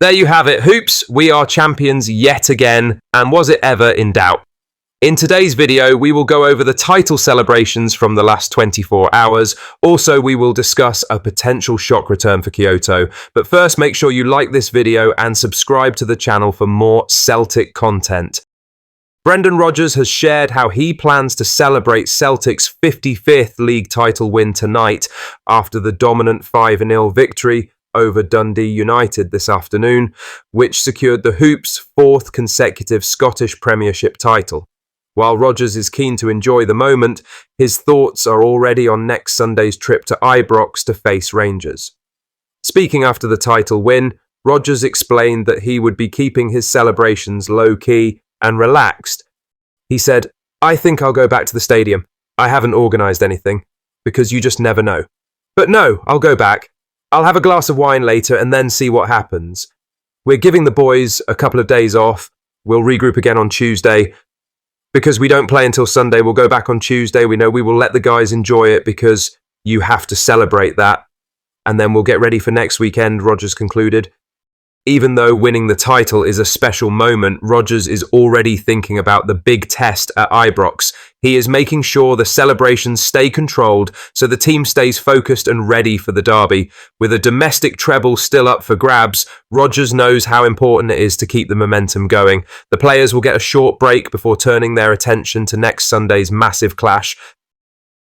There you have it, Hoops. We are champions yet again, and was it ever in doubt? In today's video, we will go over the title celebrations from the last 24 hours. Also, we will discuss a potential shock return for Kyoto. But first, make sure you like this video and subscribe to the channel for more Celtic content. Brendan Rodgers has shared how he plans to celebrate Celtic's 55th league title win tonight after the dominant 5-0 victory over Dundee United this afternoon, which secured the Hoops' fourth consecutive Scottish Premiership title. While Rodgers is keen to enjoy the moment, his thoughts are already on next Sunday's trip to Ibrox to face Rangers. Speaking after the title win, Rodgers explained that he would be keeping his celebrations low-key and relaxed. He said, "I think I'll go back to the stadium. I haven't organised anything, because you just never know. But no, I'll go back. I'll have a glass of wine later and then see what happens. We're giving the boys a couple of days off. We'll regroup again on Tuesday. Because we don't play until Sunday, we'll go back on Tuesday. We know we will let the guys enjoy it because you have to celebrate that. And then we'll get ready for next weekend," Rodgers concluded. Even though winning the title is a special moment, Rodgers is already thinking about the big test at Ibrox. He is making sure the celebrations stay controlled so the team stays focused and ready for the derby. With a domestic treble still up for grabs, Rodgers knows how important it is to keep the momentum going. The players will get a short break before turning their attention to next Sunday's massive clash.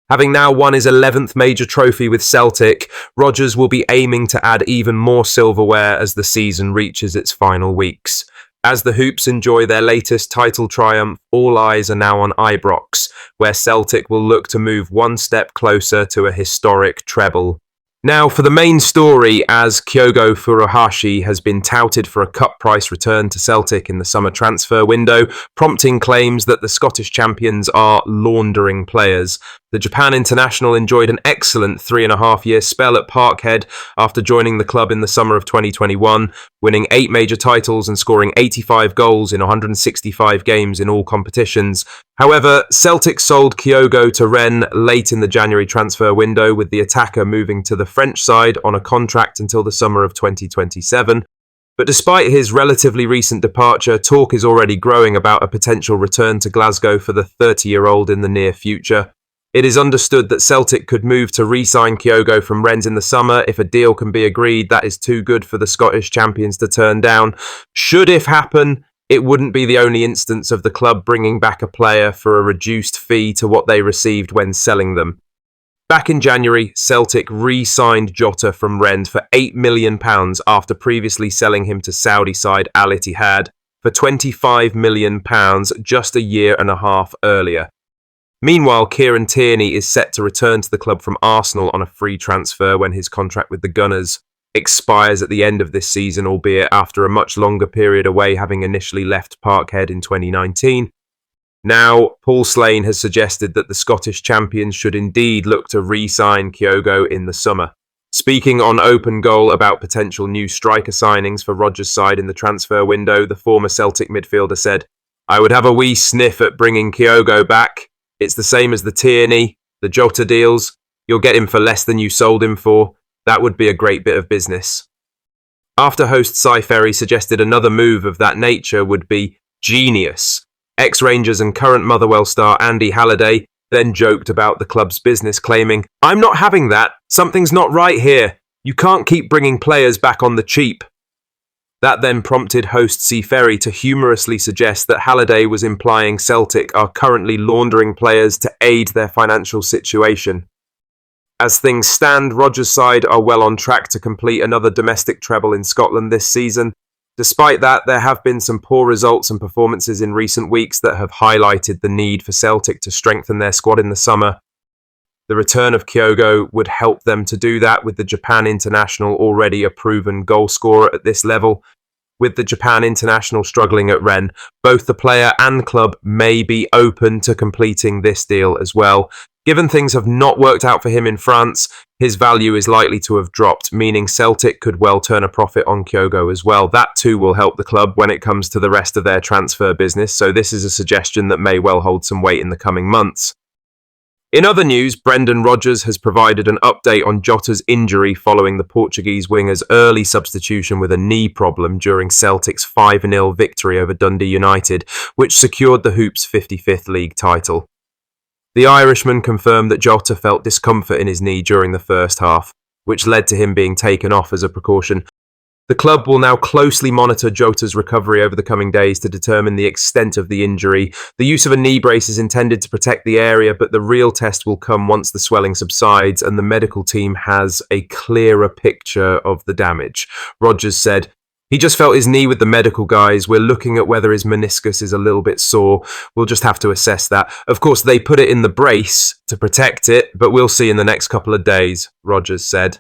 Having now won his 11th major trophy with Celtic, Rodgers will be aiming to add even more silverware as the season reaches its final weeks. As the Hoops enjoy their latest title triumph, all eyes are now on Ibrox, where Celtic will look to move one step closer to a historic treble. Now, for the main story, as Kyogo Furuhashi has been touted for a cut price return to Celtic in the summer transfer window, prompting claims that the Scottish champions are laundering players. The Japan international enjoyed an excellent 3.5-year spell at Parkhead after joining the club in the summer of 2021, winning 8 major titles and scoring 85 goals in 165 games in all competitions. However, Celtic sold Kyogo to Rennes late in the January transfer window, with the attacker moving to the French side on a contract until the summer of 2027. But despite his relatively recent departure, talk is already growing about a potential return to Glasgow for the 30-year-old in the near future. It is understood that Celtic could move to re-sign Kyogo from Rennes in the summer. If a deal can be agreed, that is too good for the Scottish champions to turn down. Should it happen, it wouldn't be the only instance of the club bringing back a player for a reduced fee to what they received when selling them. Back in January, Celtic re-signed Jota from Rennes for £8 million after previously selling him to Saudi side Al Ittihad for £25 million just a year and a half earlier. Meanwhile, Kieran Tierney is set to return to the club from Arsenal on a free transfer when his contract with the Gunners expires at the end of this season, albeit after a much longer period away, having initially left Parkhead in 2019. Now, Paul Slane has suggested that the Scottish champions should indeed look to re-sign Kyogo in the summer. Speaking on Open Goal about potential new striker signings for Rodgers' side in the transfer window, the former Celtic midfielder said, "I would have a wee sniff at bringing Kyogo back. It's the same as the Tierney, the Jota deals. You'll get him for less than you sold him for. That would be a great bit of business." After host Cy Ferry suggested another move of that nature would be genius, ex-Rangers and current Motherwell star Andy Halliday then joked about the club's business, claiming, "I'm not having that. Something's not right here. You can't keep bringing players back on the cheap." That then prompted host C. Ferry to humorously suggest that Halliday was implying Celtic are currently laundering players to aid their financial situation. As things stand, Rodgers' side are well on track to complete another domestic treble in Scotland this season. Despite that, there have been some poor results and performances in recent weeks that have highlighted the need for Celtic to strengthen their squad in the summer. The return of Kyogo would help them to do that, with the Japan international already a proven goal scorer at this level. With the Japan international struggling at Rennes, both the player and club may be open to completing this deal as well. Given things have not worked out for him in France, his value is likely to have dropped, meaning Celtic could well turn a profit on Kyogo as well. That too will help the club when it comes to the rest of their transfer business, so this is a suggestion that may well hold some weight in the coming months. In other news, Brendan Rodgers has provided an update on Jota's injury following the Portuguese winger's early substitution with a knee problem during Celtic's 5-0 victory over Dundee United, which secured the Hoops' 55th league title. The Irishman confirmed that Jota felt discomfort in his knee during the first half, which led to him being taken off as a precaution. The club will now closely monitor Jota's recovery over the coming days to determine the extent of the injury. The use of a knee brace is intended to protect the area, but the real test will come once the swelling subsides and the medical team has a clearer picture of the damage. Rodgers said, "He just felt his knee with the medical guys. We're looking at whether his meniscus is a little bit sore. We'll just have to assess that. Of course, they put it in the brace to protect it, but we'll see in the next couple of days," Rodgers said.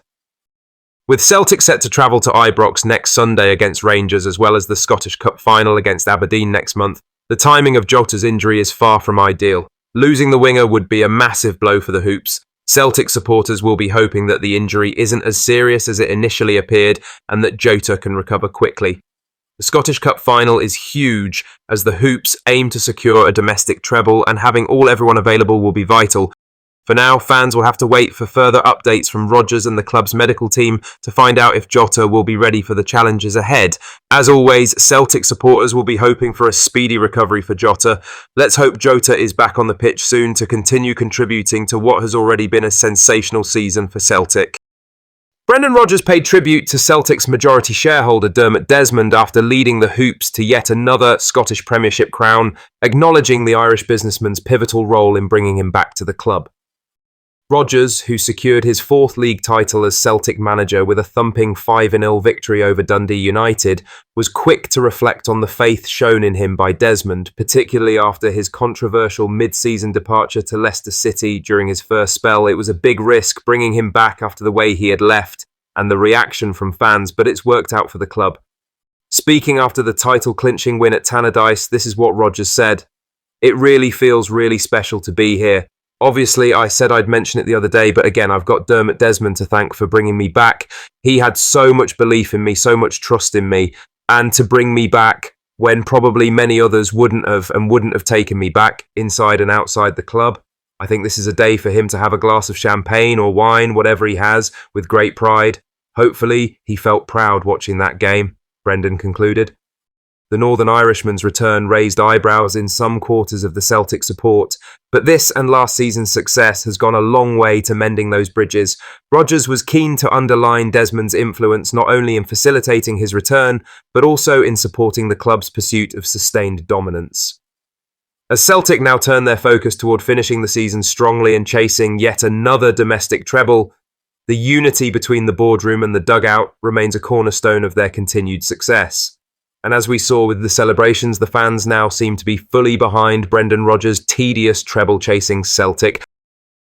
With Celtic set to travel to Ibrox next Sunday against Rangers, as well as the Scottish Cup final against Aberdeen next month, the timing of Jota's injury is far from ideal. Losing the winger would be a massive blow for the Hoops. Celtic supporters will be hoping that the injury isn't as serious as it initially appeared and that Jota can recover quickly. The Scottish Cup final is huge as the Hoops aim to secure a domestic treble, and having everyone available will be vital. For now, fans will have to wait for further updates from Rodgers and the club's medical team to find out if Jota will be ready for the challenges ahead. As always, Celtic supporters will be hoping for a speedy recovery for Jota. Let's hope Jota is back on the pitch soon to continue contributing to what has already been a sensational season for Celtic. Brendan Rodgers paid tribute to Celtic's majority shareholder Dermot Desmond after leading the Hoops to yet another Scottish Premiership crown, acknowledging the Irish businessman's pivotal role in bringing him back to the club. Rodgers, who secured his fourth league title as Celtic manager with a thumping 5-0 victory over Dundee United, was quick to reflect on the faith shown in him by Desmond, particularly after his controversial mid-season departure to Leicester City during his first spell. It was a big risk bringing him back after the way he had left and the reaction from fans, but it's worked out for the club. Speaking after the title-clinching win at Tannadice, this is what Rodgers said. "It really feels really special to be here. Obviously, I said I'd mention it the other day, but again, I've got Dermot Desmond to thank for bringing me back. He had so much belief in me, so much trust in me, and to bring me back when probably many others wouldn't have taken me back inside and outside the club. I think this is a day for him to have a glass of champagne or wine, whatever he has, with great pride. Hopefully, he felt proud watching that game," Brendan concluded. The Northern Irishman's return raised eyebrows in some quarters of the Celtic support, but this and last season's success has gone a long way to mending those bridges. Rodgers was keen to underline Desmond's influence not only in facilitating his return, but also in supporting the club's pursuit of sustained dominance. As Celtic now turn their focus toward finishing the season strongly and chasing yet another domestic treble, the unity between the boardroom and the dugout remains a cornerstone of their continued success. And as we saw with the celebrations, the fans now seem to be fully behind Brendan Rodgers' tedious treble-chasing Celtic.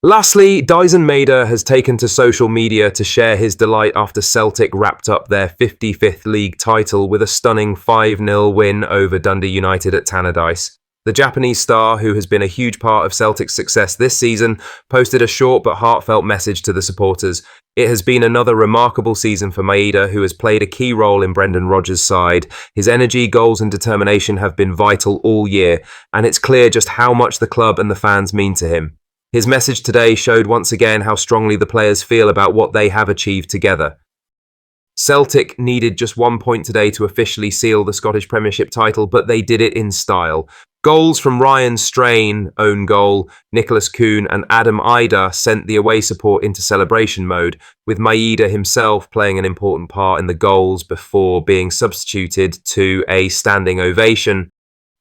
Lastly, Desmond has taken to social media to share his delight after Celtic wrapped up their 55th league title with a stunning 5-0 win over Dundee United at Tannadice. The Japanese star, who has been a huge part of Celtic's success this season, posted a short but heartfelt message to the supporters. "It has been another remarkable season for Maeda, who has played a key role in Brendan Rodgers' side. His energy, goals and determination have been vital all year, and it's clear just how much the club and the fans mean to him." His message today showed once again how strongly the players feel about what they have achieved together. Celtic needed just 1 point today to officially seal the Scottish Premiership title, but they did it in style. Goals from Ryan Strain, own goal, Nicholas Kuhn and Adam Ida sent the away support into celebration mode, with Maeda himself playing an important part in the goals before being substituted to a standing ovation.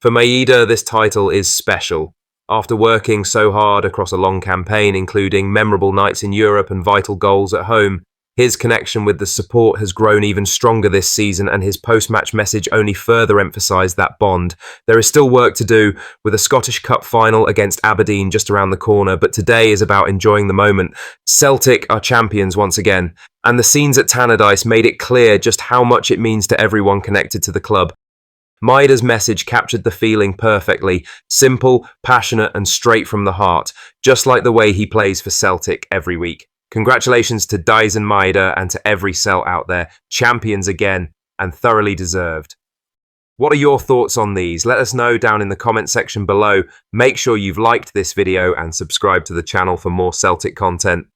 For Maeda, this title is special. After working so hard across a long campaign, including memorable nights in Europe and vital goals at home, his connection with the support has grown even stronger this season, and his post-match message only further emphasised that bond. There is still work to do, with a Scottish Cup final against Aberdeen just around the corner, but today is about enjoying the moment. Celtic are champions once again, and the scenes at Tannadice made it clear just how much it means to everyone connected to the club. Maeda's message captured the feeling perfectly, simple, passionate and straight from the heart, just like the way he plays for Celtic every week. Congratulations to Desmond Maeda and to every Celt out there, champions again and thoroughly deserved. What are your thoughts on these? Let us know down in the comment section below. Make sure you've liked this video and subscribe to the channel for more Celtic content.